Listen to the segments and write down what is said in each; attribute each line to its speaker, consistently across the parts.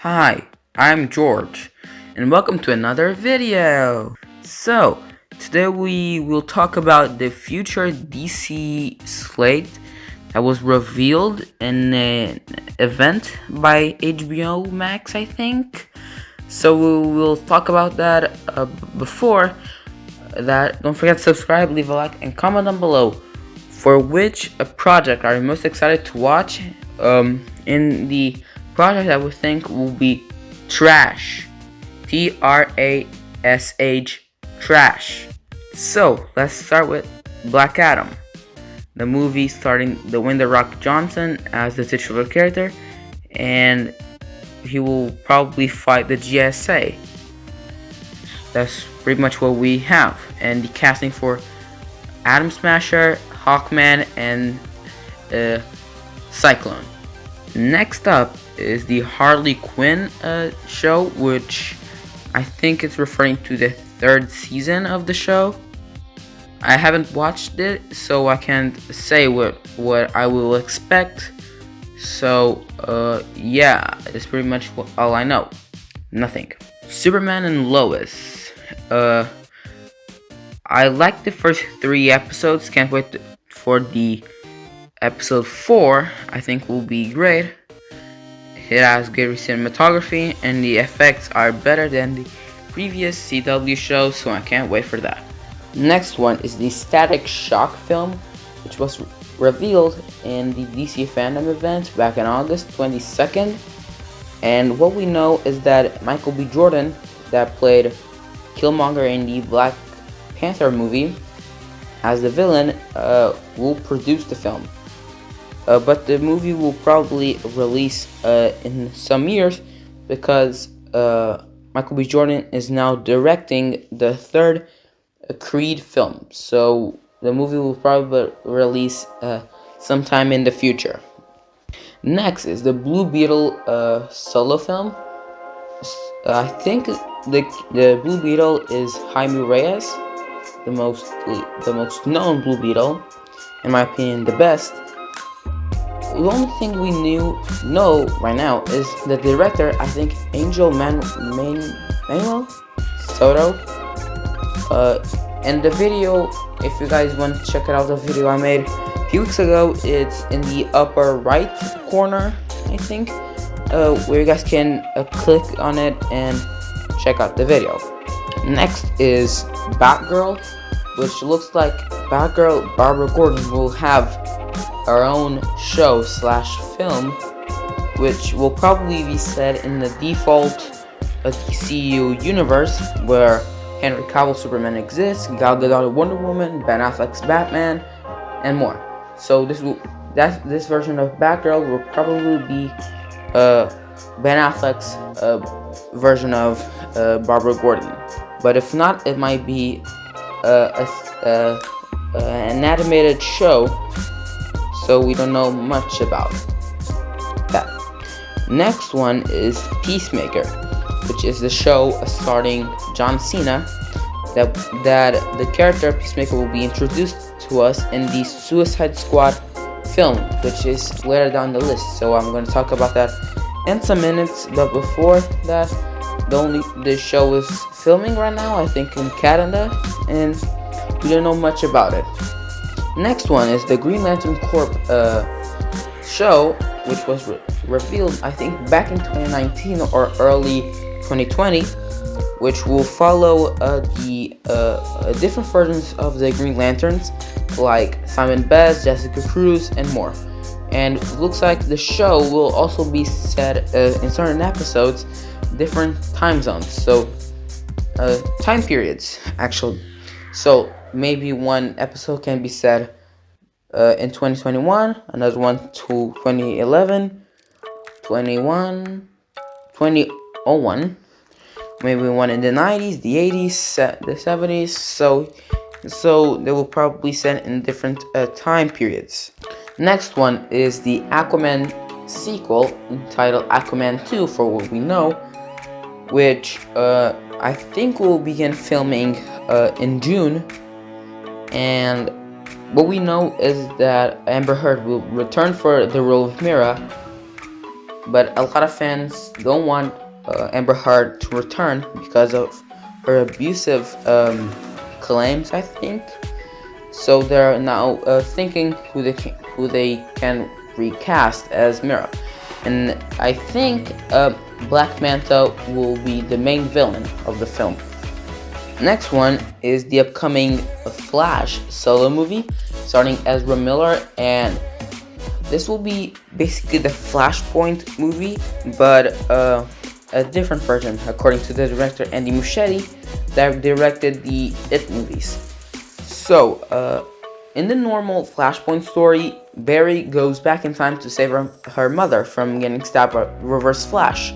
Speaker 1: Hi, I'm George, and welcome to another video. So, today we will talk about the future DC slate that was revealed in an event by HBO Max, I think. So we will talk about that. Before that, don't forget to subscribe, leave a like, and comment down below for which project are you most excited to watch. In the project I would think will be Trash. Trash. Trash. So let's start with Black Adam, the movie starring Dwayne "The Rock" Johnson as the titular character, and he will probably fight the GSA. That's pretty much what we have. And the casting for Atom Smasher, Hawkman, and Cyclone. Next up is the Harley Quinn show, which I think it's referring to the third season of the show. I haven't watched it, so I can't say what I will expect. So, yeah, it's pretty much all I know. Nothing. Superman and Lois. I like the first 3 episodes. Can't wait for the episode 4. I think will be great. It has great cinematography and the effects are better than the previous CW shows, so I can't wait for that. Next one is the Static Shock film, which was revealed in the DC fandom event back on August 22nd. And what we know is that Michael B. Jordan, that played Killmonger in the Black Panther movie as the villain, will produce the film. But the movie will probably release in some years because Michael B. Jordan is now directing the third Creed film. So the movie will probably release sometime in the future. Next is the Blue Beetle solo film. I think the Blue Beetle is Jaime Reyes, the most known Blue Beetle, in my opinion, the best. The only thing we know right now is the director, I think Angel Manuel Soto. And the video, if you guys want to check it out, the video I made a few weeks ago, it's in the upper right corner, I think, where you guys can click on it and check out the video. Next is Batgirl, which looks like Batgirl Barbara Gordon will have our own show / film, which will probably be set in the default DCU universe where Henry Cavill Superman exists, Gal Gadot Wonder Woman, Ben Affleck's Batman, and more. So this version of Batgirl will probably be Ben Affleck's version of Barbara Gordon. But if not, it might be an animated show. So we don't know much about that. Next one is Peacemaker, which is the show starring John Cena. That the character Peacemaker will be introduced to us in the Suicide Squad film, which is later down the list. So I'm going to talk about that in some minutes. But before that, the show is filming right now, I think in Canada, and we don't know much about it. Next one is the Green Lantern Corps show, which was revealed, I think, back in 2019 or early 2020, which will follow the different versions of the Green Lanterns, like Simon Bez, Jessica Cruz, and more. And it looks like the show will also be set in certain episodes, different time zones, so time periods, actually. So maybe one episode can be set in 2021, another one to 2011, 2001, maybe one in the 90s, the 80s, the 70s. So they will probably set in different time periods. Next one is the Aquaman sequel entitled Aquaman 2, for what we know, which I think will begin filming in June. And what we know is that Amber Heard will return for the role of Mira, but a lot of fans don't want Amber Heard to return because of her abusive claims, I think. So they're now thinking who they can recast as Mira, and I think Black Manta will be the main villain of the film. Next one is the upcoming Flash solo movie, starring Ezra Miller, and this will be basically the Flashpoint movie, but a different version, according to the director Andy Muschietti, that directed the It movies. So, in the normal Flashpoint story, Barry goes back in time to save her mother from getting stabbed by Reverse Flash.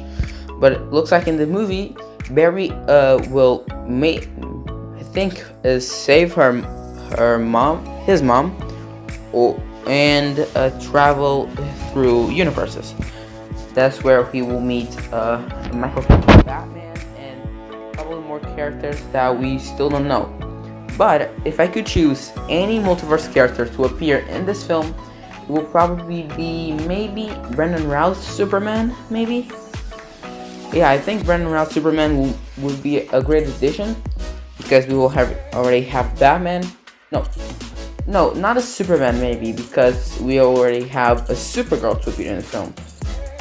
Speaker 1: But it looks like in the movie, Barry will save his mom, and travel through universes. That's where he will meet Michael Keaton's Batman and probably more characters that we still don't know. But if I could choose any multiverse character to appear in this film, it will probably be maybe Brendan Routh's Superman, maybe? Yeah, I think Brendan Routh's Superman would be a great addition, because we will already have Batman. No, not a Superman maybe, because we already have a Supergirl to appear in the film.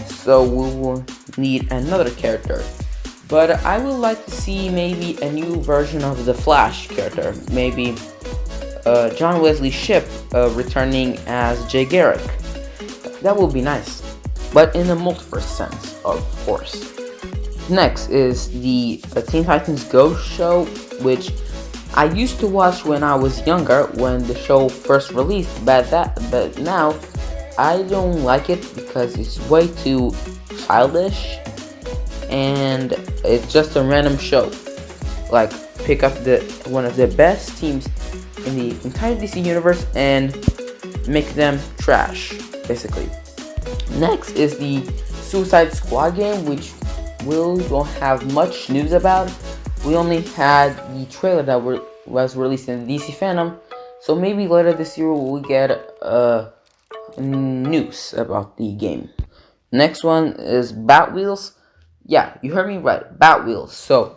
Speaker 1: So we will need another character. But I would like to see maybe a new version of the Flash character. Maybe John Wesley Shipp returning as Jay Garrick. That would be nice. But in the multiverse sense, of course. Next is the Teen Titans Go show, which I used to watch when I was younger, when the show first released, but now I don't like it because it's way too childish, and it's just a random show. Like, pick up one of the best teams in the entire DC universe and make them trash, basically. Next is the Suicide Squad game, which we don't have much news about. We only had the trailer that was released in DC Fandom, so maybe later this year we'll get news about the game. Next one is Batwheels. Yeah, you heard me right, Batwheels. So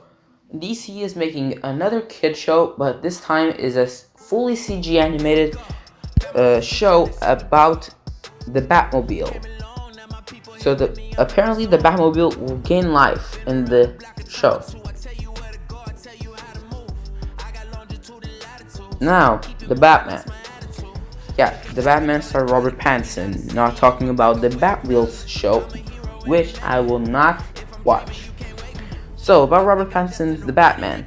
Speaker 1: DC is making another kid show, but this time is a fully CG animated show about the Batmobile. So apparently the Batmobile will gain life in the show. Now, the Batman. Yeah, the Batman star Robert Pattinson. Not talking about the Batwheels show, which I will not watch. So, about Robert Pattinson's The Batman.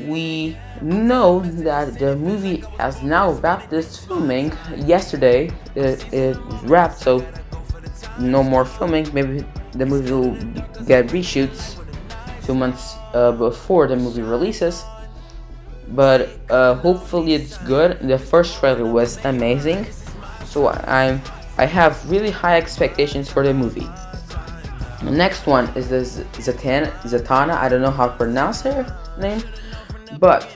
Speaker 1: We know that the movie has now wrapped its filming. Yesterday, it wrapped, so no more filming. Maybe the movie will get reshoots 2 months before the movie releases. But hopefully it's good. The first trailer was amazing, so I have really high expectations for the movie. The next one is the Zatanna. I don't know how to pronounce her name, but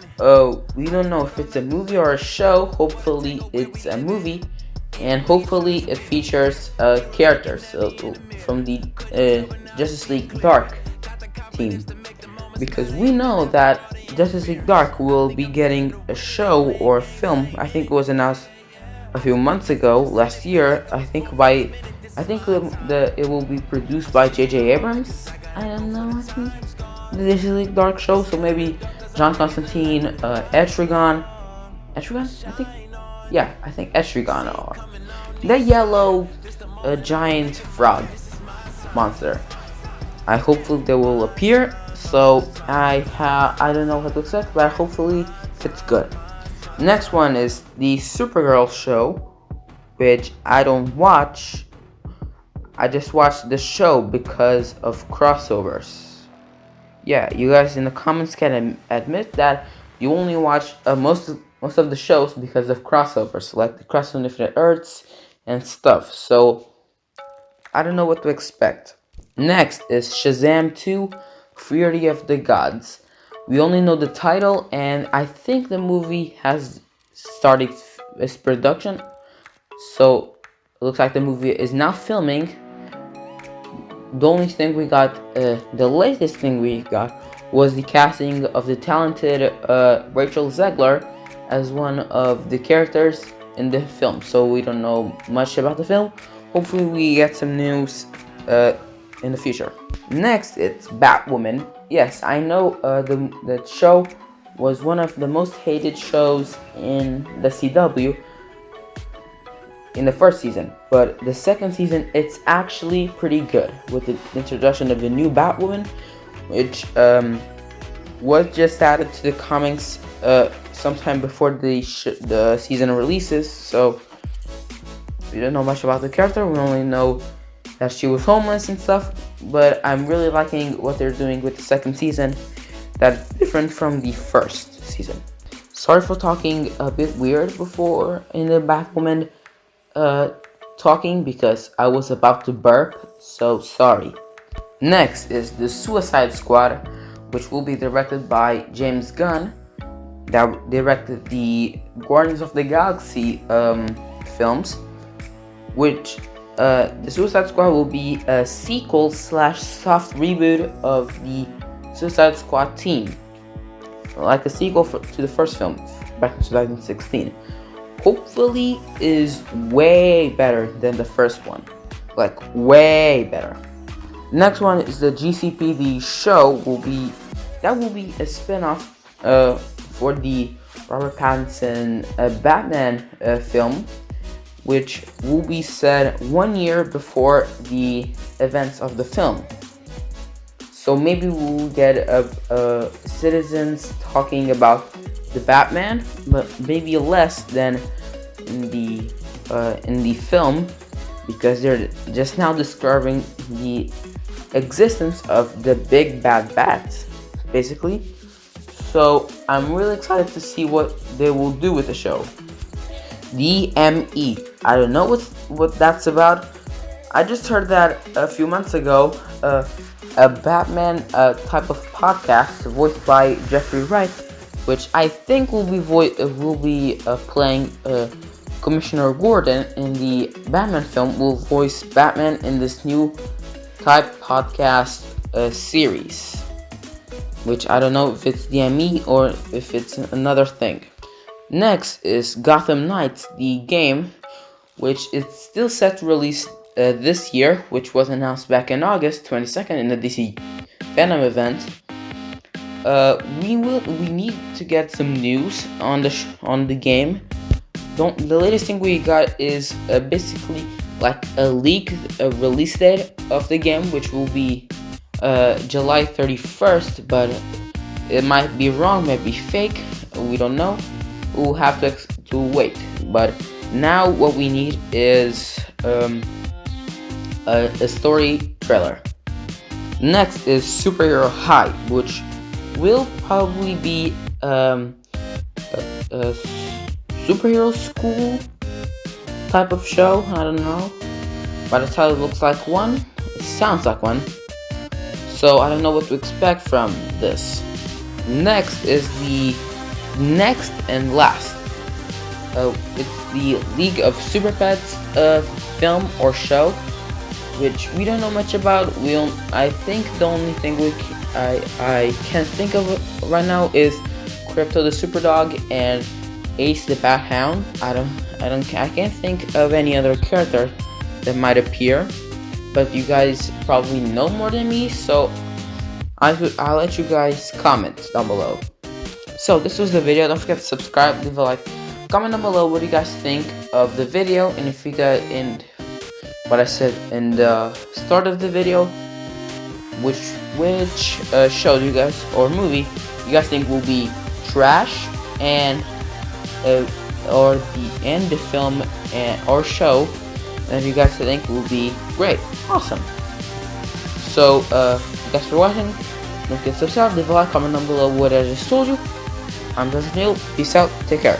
Speaker 1: we don't know if it's a movie or a show. Hopefully it's a movie, and hopefully it features characters from the Justice League Dark team, because we know that Justice League Dark will be getting a show or a film. I think it was announced a few months ago, last year. I think it will be produced by J.J. Abrams. I don't know. I think the Justice League Dark show. So maybe John Constantine, Etrigan. I think. Yeah, I think Etrigan, or the yellow giant frog monster. Hopefully they will appear. So I don't know what to expect, but hopefully it's good. Next one is the Supergirl show, which I don't watch. I just watched the show because of crossovers. Yeah, you guys in the comments can admit that you only watch most of the shows because of crossovers, like the Cross of Infinite Earths and stuff. So I don't know what to expect. Next is Shazam 2. Fury of the Gods. We only know the title, and I think the movie has started its production. So it looks like the movie is now filming. The only thing we got, the latest thing we got, was the casting of the talented Rachel Zegler as one of the characters in the film. So we don't know much about the film. Hopefully we get some news in the future. Next, it's Batwoman. Yes, I know the show was one of the most hated shows in the CW in the first season, but the second season it's actually pretty good with the introduction of the new Batwoman, which was just added to the comics sometime before the season releases. So we don't know much about the character. We only know that she was homeless and stuff, but I'm really liking what they're doing with the second season. That's different from the first season. Sorry for talking a bit weird before in the Batwoman talking, because I was about to burp, so sorry. Next is the Suicide Squad, which will be directed by James Gunn, that directed the Guardians of the Galaxy films, which the Suicide Squad will be a sequel / soft reboot of the Suicide Squad team, like a sequel to the first film back in 2016. Hopefully is way better than the first one, like way better. Next one is the GCP. The show will be a spin-off for the Robert Pattinson Batman film, which will be set 1 year before the events of the film. So maybe we'll get citizens talking about the Batman, but maybe less than in the film, because they're just now discovering the existence of the big bad bat, basically. So I'm really excited to see what they will do with the show. DME. I don't know what that's about. I just heard that a few months ago. A Batman type of podcast voiced by Jeffrey Wright, which I think will be playing Commissioner Gordon in the Batman film, will voice Batman in this new type podcast series, which I don't know if it's DME or if it's another thing. Next is Gotham Knights, the game, which is still set to release this year, which was announced back in August 22nd in the DC Fandom event. We need to get some news on the game. The latest thing we got is basically like a release date of the game, which will be July 31st, but it might be wrong, might be fake. We don't know. We'll have to wait. But now what we need is a story trailer. Next is Superhero High, which will probably be a superhero school type of show. I don't know. By the title, it looks like one. It sounds like one. So I don't know what to expect from this. Next is the next and last. It's the League of Super Pets film or show, which we don't know much about. I think the only thing I can think of right now is Crypto the Superdog and Ace the Bat Hound. I can't think of any other character that might appear, but you guys probably know more than me, so I'll let you guys comment down below. So this was the video. Don't forget to subscribe, leave a like, comment down below what you guys think of the video, and if you got in what I said in the start of the video, which show you guys or movie you guys think will be trash, and the film or show that you guys think will be great, awesome. So thank you guys for watching. Don't forget to subscribe, leave a like, comment down below what I just told you. I'm JORGE O'NEILL. Peace out. Take care.